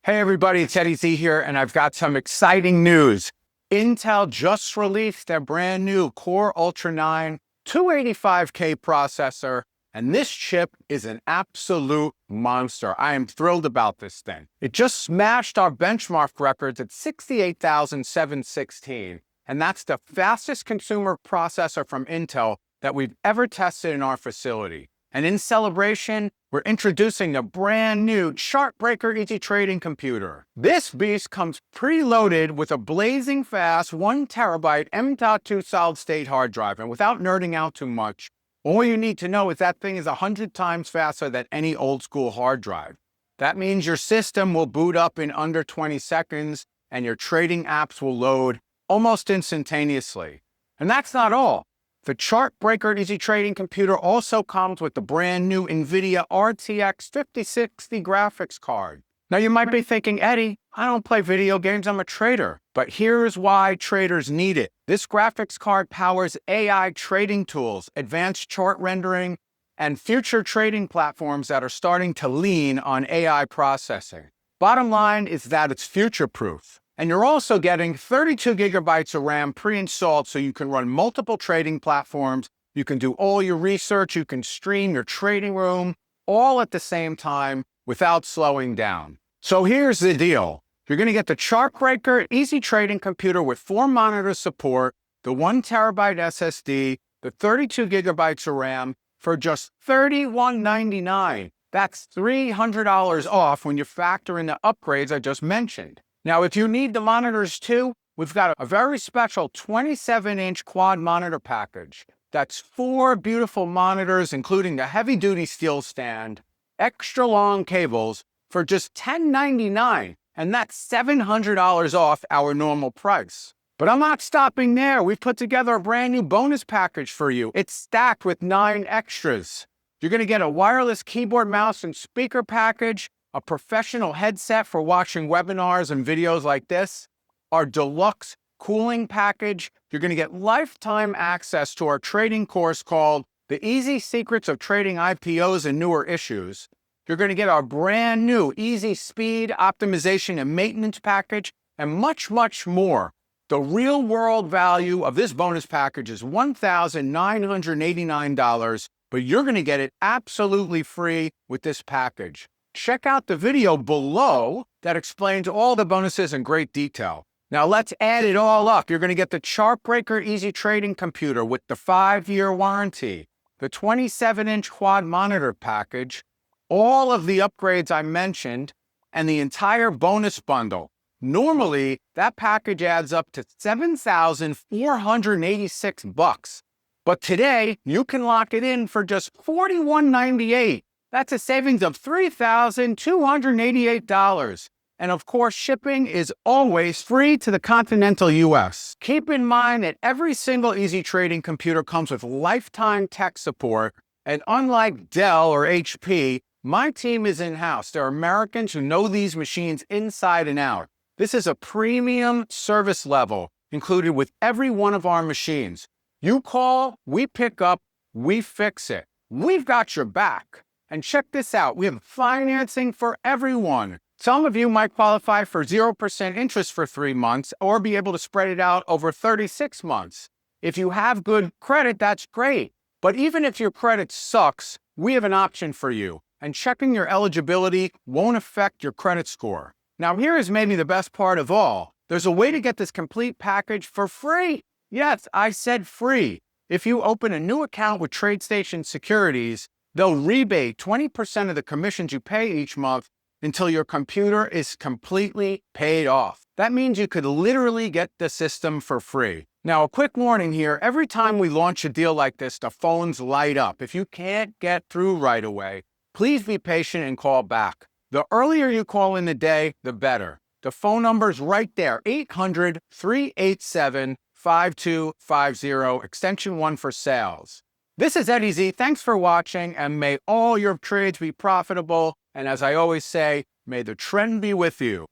Hey everybody, it's Eddie Z here, and I've got some exciting news. Intel just released their brand new Core Ultra 9 285K processor, and this chip is an absolute monster. I am thrilled about this thing. It just smashed our benchmark records at 68,716, and that's the fastest consumer processor from Intel that we've ever tested in our facility. And in celebration, we're introducing the brand new Chartbreaker Easy Trading Computer. This beast comes preloaded with a blazing fast 1TB M.2 solid-state hard drive. And without nerding out too much, all you need to know is that thing is 100 times faster than any old-school hard drive. That means your system will boot up in under 20 seconds, and your trading apps will load almost instantaneously. And that's not all. The Chartbreaker Easy Trading Computer also comes with the brand new NVIDIA RTX 5060 graphics card. Now you might be thinking, Eddie, I don't play video games, I'm a trader. But here's why traders need it. This graphics card powers AI trading tools, advanced chart rendering, and future trading platforms that are starting to lean on AI processing. Bottom line is that it's future-proof. And you're also getting 32 gigabytes of RAM pre-installed so you can run multiple trading platforms, you can do all your research, you can stream your trading room, all at the same time without slowing down. So here's the deal. You're going to get the Chartbreaker Easy Trading Computer with 4 monitor support, the 1TB SSD, the 32 gigabytes of RAM for just $31.99. That's $300 off when you factor in the upgrades I just mentioned. Now, if you need the monitors too, we've got a very special 27-inch quad monitor package. That's 4 beautiful monitors, including the heavy-duty steel stand, extra long cables for just $10.99, and that's $700 off our normal price. But I'm not stopping there. We've put together a brand new bonus package for you. It's stacked with 9 extras. You're going to get a wireless keyboard, mouse, and speaker package, a professional headset for watching webinars and videos like this, our deluxe cooling package. You're going to get lifetime access to our trading course called The Easy Secrets of Trading IPOs and Newer Issues. You're going to get our brand new Easy Speed Optimization and Maintenance package, and much, much more. The real world value of this bonus package is $1,989, but you're going to get it absolutely free with this package. Check out the video below that explains all the bonuses in great detail. Now let's add it all up. You're going to get the Chartbreaker Easy Trading Computer with the 5-year warranty, the 27-inch quad monitor package, all of the upgrades I mentioned, and the entire bonus bundle. Normally, that package adds up to $7,486. But today, you can lock it in for just $41.98. That's a savings of $3,288. And of course, shipping is always free to the continental US. Keep in mind that every single Easy Trading computer comes with lifetime tech support. And unlike Dell or HP, my team is in-house. They're Americans who know these machines inside and out. This is a premium service level included with every one of our machines. You call, we pick up, we fix it. We've got your back. And check this out, we have financing for everyone. Some of you might qualify for 0% interest for 3 months or be able to spread it out over 36 months. If you have good credit, that's great. But even if your credit sucks, we have an option for you. And checking your eligibility won't affect your credit score. Now here is maybe the best part of all. There's a way to get this complete package for free. Yes, I said free. If you open a new account with TradeStation Securities, they'll rebate 20% of the commissions you pay each month until your computer is completely paid off. That means you could literally get the system for free. Now, a quick warning here, every time we launch a deal like this, the phones light up. If you can't get through right away, please be patient and call back. The earlier you call in the day, the better. The phone number's right there, 800-387-5250, extension 1 for sales. This is Eddie Z. Thanks for watching, and may all your trades be profitable. And as I always say, may the trend be with you.